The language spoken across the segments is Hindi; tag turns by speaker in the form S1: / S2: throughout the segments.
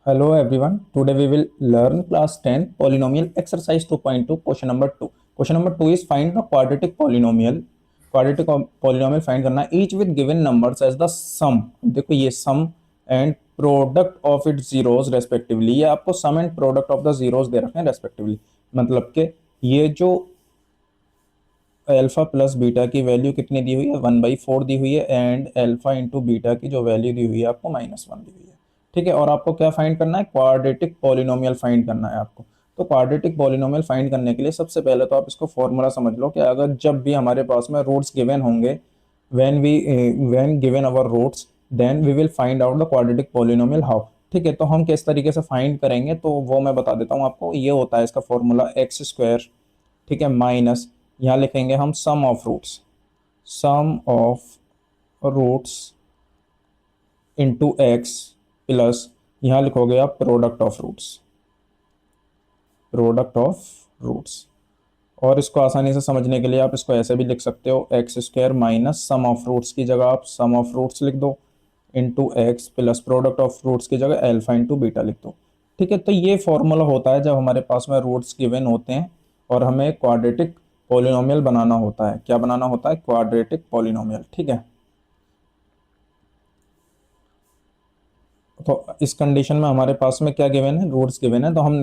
S1: Hello everyone. Today we will learn class 10 polynomial exercise 2.2 question number 2. Question number 2 is find the quadratic polynomial. Quadratic polynomial find करना है each with given numbers as the sum. देखो ये sum and product of its zeros respectively. ये आपको sum and product of the zeros दे रखे हैं respectively. मतलब कि ये जो अल्फा प्लस बीटा की वैल्यू कितनी दी हुई है 1/4 दी हुई है एंड अल्फा इंटू बीटा की जो वैल्यू दी हुई है आपको -1 दी हुई है। ठीक है, और आपको क्या फाइंड करना है, क्वाड्रेटिक पॉलिनोमियल फाइंड करना है आपको। तो क्वाड्रेटिक पॉलिनोमियल फाइंड करने के लिए सबसे पहले तो आप इसको फॉर्मूला समझ लो कि अगर जब भी हमारे पास में रूट्स गिवन होंगे, when given our roots then we will find out the quadratic polynomial how. ठीक है, तो हम किस तरीके से फाइंड करेंगे तो वो मैं बता देता हूँ आपको। ये होता है इसका फॉर्मूला एक्स स्क्वायर, ठीक है, माइनस यहाँ लिखेंगे हम sum of roots into x plus यहाँ लिखोगे आप प्रोडक्ट ऑफ रूट्स। और इसको आसानी से समझने के लिए आप इसको ऐसे भी लिख सकते हो, x square minus sum of roots की जगह आप सम ऑफ रूट्स लिख दो into x plus product of roots की जगह अल्फा इंटू बीटा लिख दो। ठीक है, तो ये फॉर्मूला होता है जब हमारे पास में रूट्स गिवन होते हैं और हमें क्वाड्रेटिक पॉलिनोमियल बनाना होता है। क्या बनाना होता है? Quadratic polynomial. ठीक है, तो इस कंडीशन में हमारे पास में क्या गिवन है, रूट्स गिवन है, तो हम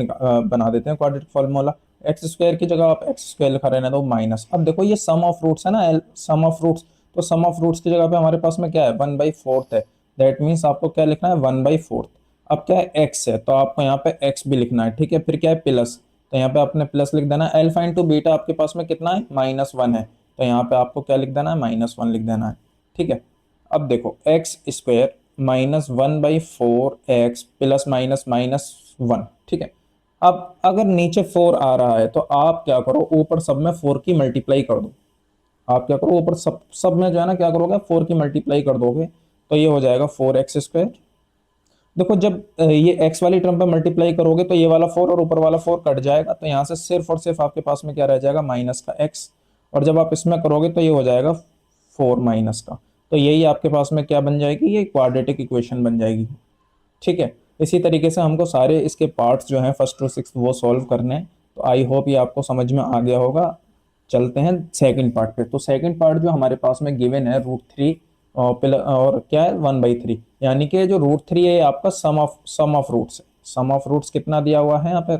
S1: बना देते हैं क्वाड्रेटिक फॉर्मूला। एक्स स्क्वायर की जगह आप एक्स स्क्वायर लिखा रहना तो माइनस। अब देखो ये सम ऑफ रूट्स है ना, सम ऑफ रूट्स, तो सम ऑफ रूट्स की जगह पे हमारे पास में क्या है, 1/4 है। दैट मीन्स आपको क्या लिखना है, 1/4। अब क्या है, एक्स है तो आपको यहाँ पे एक्स भी लिखना है। ठीक है, फिर क्या है, प्लस, तो यहाँ पे आपने प्लस लिख देना है। अल्फा इंटू बीटा आपके पास में कितना है, -1 है, तो यहाँ पे आपको क्या लिख देना है, -1 लिख देना है। ठीक है, अब देखो x square -1/4 x plus minus -1। ठीक है, अब अगर नीचे 4 आ रहा है तो आप क्या करो, ऊपर सब में 4 की मल्टीप्लाई कर दो। आप क्या करो, ऊपर सब सब में जो है ना क्या करोगे, 4 की मल्टीप्लाई कर दोगे तो ये हो जाएगा 4x स्क्वायर। देखो जब ये x वाली टर्म पे मल्टीप्लाई करोगे तो ये वाला 4 और ऊपर वाला 4 कट जाएगा, तो यहाँ से सिर्फ और सिर्फ आपके पास में क्या रह जाएगा, माइनस का x। और जब आप इसमें करोगे तो ये हो जाएगा 4 माइनस का। तो यही आपके पास में क्या बन जाएगी, ये क्वाड्रेटिक इक्वेशन बन जाएगी। ठीक है, इसी तरीके से हमको सारे इसके पार्ट्स जो हैं फर्स्ट टू सिक्स वो सॉल्व करने हैं। तो आई होप ये आपको समझ में आ गया होगा। चलते हैं सेकंड पार्ट पे। तो सेकंड पार्ट जो हमारे पास में गिवन है √3 और क्या है, 1/3, यानी कि जो √3 है आपका सम ऑफ रूट्स है। सम ऑफ रूट्स कितना दिया हुआ है यहाँ पे,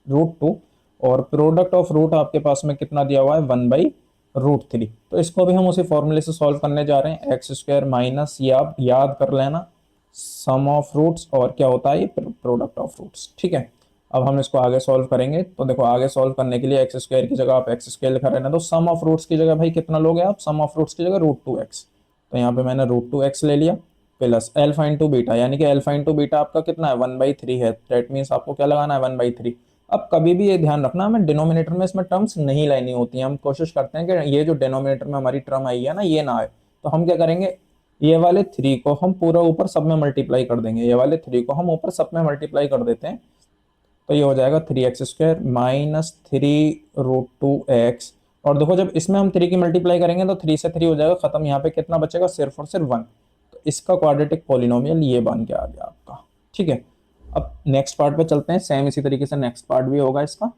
S1: √2, और प्रोडक्ट ऑफ रूट आपके पास में कितना दिया हुआ है, 1/√3। तो इसको भी हम उसी फॉर्मूले से सॉल्व करने जा रहे हैं। एक्स स्क्वायर माइनस, ये आप याद कर लेना, सम ऑफ रूट्स और क्या होता है, ये प्रोडक्ट ऑफ रूट्स। ठीक है, अब हम इसको आगे सॉल्व करेंगे। तो देखो आगे सॉल्व करने के लिए एक्स स्क्वायर की जगह आप एक्स स्क्वायर लिखा रहना, तो सम ऑफ रूट्स की जगह भाई कितना लोगे आप, सम ऑफ रूट्स की जगह √2x। तो यहाँ पे मैंने √2x ले लिया प्लस अल्फा इंटू बीटा, यानी कि अल्फा इंटू बीटा आपका कितना है, 1/3 है। दैट मीन्स आपको क्या लगाना है, 1/3। अब कभी भी ये ध्यान रखना, हमें डिनोमिनेटर में इसमें टर्म्स नहीं लानी होती हैं। हम कोशिश करते हैं कि ये जो डिनोमिनेटर में हमारी टर्म आई है ना, ये ना आए। तो हम क्या करेंगे, ये वाले 3 को हम पूरा ऊपर सब में मल्टीप्लाई कर देंगे, ये वाले 3 को हम ऊपर सब में मल्टीप्लाई कर देते हैं। तो ये हो जाएगा 3x स्क्वायर माइनस 3√2x। और देखो जब इसमें हम 3 की मल्टीप्लाई करेंगे तो 3 से 3 हो जाएगा खत्म, यहाँ पे कितना बचेगा, सिर्फ और सिर्फ 1। तो इसका क्वाड्रेटिक पॉलिनोमियल ये बन के आ गया आपका। ठीक है, अब नेक्स्ट पार्ट पे चलते हैं। सेम इसी तरीके से नेक्स्ट पार्ट भी होगा इसका।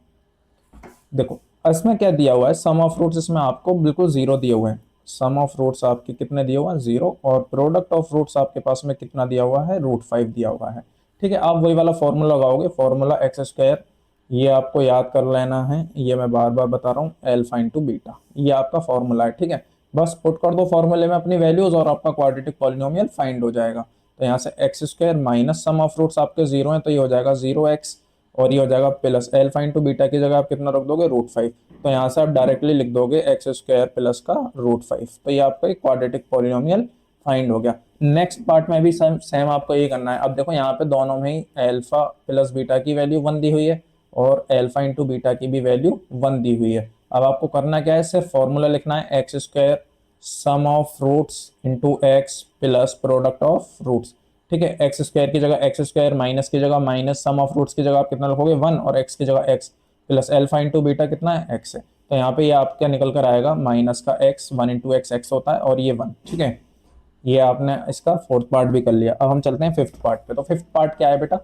S1: देखो इसमें क्या दिया हुआ है, सम ऑफ रूट्स इसमें आपको बिल्कुल जीरो दिए हुए हैं। सम ऑफ रूट्स आपके कितने दिए हुए हैं, 0, और प्रोडक्ट ऑफ रूट्स आपके पास में कितना दिया हुआ है, √5 दिया हुआ है। ठीक है, आप वही वाला फॉर्मूला लगाओगे, फॉर्मूला एक्स स्क्वायर, ये आपको याद कर लेना है, ये मैं बार बार बता रहा हूँ, अल्फा इंटू बीटा, ये आपका फॉर्मूला है। ठीक है, बस पुट कर दो फॉर्मूले में अपनी वैल्यूज और आपका क्वाड्रेटिक पॉलिनोमियल फाइंड हो जाएगा। तो यहाँ से x square minus sum of roots आपके 0 है, तो ये हो जाएगा 0x, और ये हो जाएगा प्लस अल्फा इंटू बीटा की जगह आप कितना रख दोगे, √5। तो यहाँ से आप डायरेक्टली लिख दोगे एक्स स्क्वायर प्लस का √5। तो ये आपका एक क्वाड्रेटिक पॉलिनोमियल फाइंड हो गया। नेक्स्ट पार्ट में भी सेम आपको ये करना है। अब देखो यहाँ पे दोनों में ही अल्फा प्लस बीटा की वैल्यू 1 दी हुई है और अल्फा इंटू बीटा की भी वैल्यू 1 दी हुई है। अब आपको करना क्या है, सिर्फ फॉर्मूला लिखना है, x square sum of roots into x plus product of roots. ठीक है, एक्स स्क्वायर की जगह एक्स स्क्वायर, माइनस की जगह माइनस, सम ऑफ रूट्स की जगह आप कितना लिखोगे, 1, और एक्स की जगह x plus alpha into beta कितना है, एक्स है। तो यहाँ पे ये आप क्या निकल कर आएगा, माइनस का एक्स, 1 इंटू एक्स एक्स होता है, और ये 1। ठीक है, ये आपने इसका फोर्थ पार्ट भी कर लिया। अब हम चलते हैं फिफ्थ पार्ट पे। तो फिफ्थ पार्ट क्या है बेटा,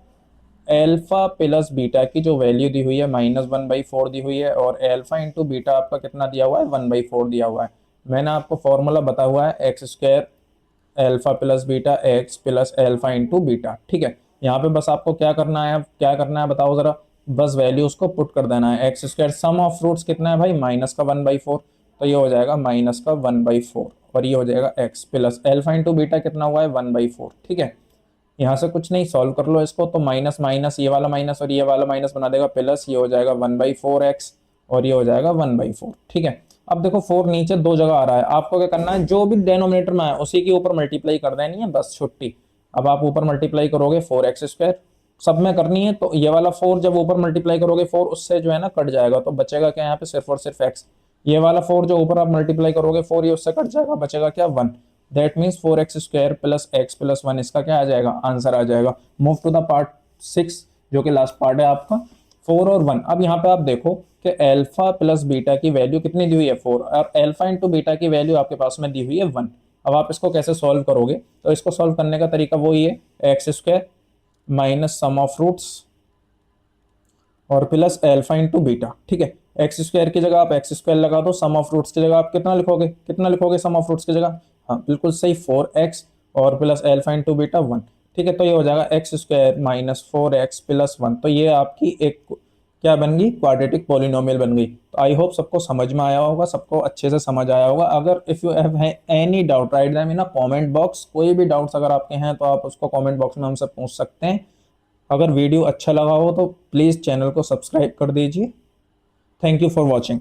S1: एल्फा प्लस बीटा की जो वैल्यू दी हुई है -1/4 दी हुई है, और एल्फा इंटू बीटा आपका कितना दिया हुआ है 1/4 दिया हुआ है। मैंने आपको फॉर्मूला बता हुआ है x square alpha plus beta x plus alpha into beta, ठीक है। यहाँ पे बस आपको क्या करना है, अब क्या करना है बताओ जरा, बस वैल्यूज को पुट कर देना है। X square sum of roots कितना है भाई -1/4, तो ये हो जाएगा -1/4, और ये हो जाएगा x plus alpha into beta कितना हुआ है 1/4, ठीक है। यहाँ से कुछ नहीं, सॉल्व कर लो इसको, तो माइनस माइनस ये वाला माइनस और ये वाला माइनस बना देगा प्लस, ये हो जाएगा 1/4 एक्स और ये हो जाएगा 1/4, ठीक है। अब देखो 4 नीचे दो जगह आ रहा है, आपको क्या करना है, जो भी डिनोमिनेटर में है उसी के ऊपर मल्टीप्लाई कर देनी है, बस छुट्टी। अब आप ऊपर मल्टीप्लाई करोगे 4x², सब में करनी है, तो ये वाला 4 जब ऊपर मल्टीप्लाई करोगे 4 उससे जो है ना कट जाएगा, तो बचेगा क्या यहाँ पे सिर्फ और सिर्फ x। ये वाला 4 जो ऊपर आप मल्टीप्लाई करोगे 4 ये उससे कट जाएगा, बचेगा क्या 1। That means 4x² plus x plus 1 इसका क्या आ जाएगा, आंसर आ जाएगा। मूव टू द पार्ट 6 जो कि लास्ट पार्ट है आपका, 4 और 1। अब यहाँ पे आप देखो कि एल्फा प्लस बीटा की वैल्यू कितनी दी हुई है 4, और एल्फा इंटू बीटा की वैल्यू आपके पास में दी हुई है 1। अब आप इसको कैसे सॉल्व करोगे, तो इसको सॉल्व करने का तरीका वही है, x² minus sum of roots और प्लस एल्फा इंटू बीटा, ठीक है। x² की जगह आप x² लगा दो, सम ऑफ रूट्स की जगह आप कितना लिखोगे, कितना लिखोगे सम ऑफ रूट्स की जगह, हाँ बिल्कुल सही 4x और प्लस एल्फा इंटू बीटा 1, ठीक है। तो ये हो जाएगा x² माइनस 4x प्लस 1, तो ये आपकी एक क्या बन गई, क्वाड्रेटिक पॉलिनोमियल बन गई। तो आई होप सबको समझ में आया होगा, सबको अच्छे से समझ आया होगा। अगर if you have any doubt write them in a comment box, कोई भी डाउट्स अगर आपके हैं तो आप उसको कमेंट बॉक्स में हमसे पूछ सकते हैं। अगर वीडियो अच्छा लगा हो तो प्लीज़ चैनल को सब्सक्राइब कर दीजिए। Thank you for watching.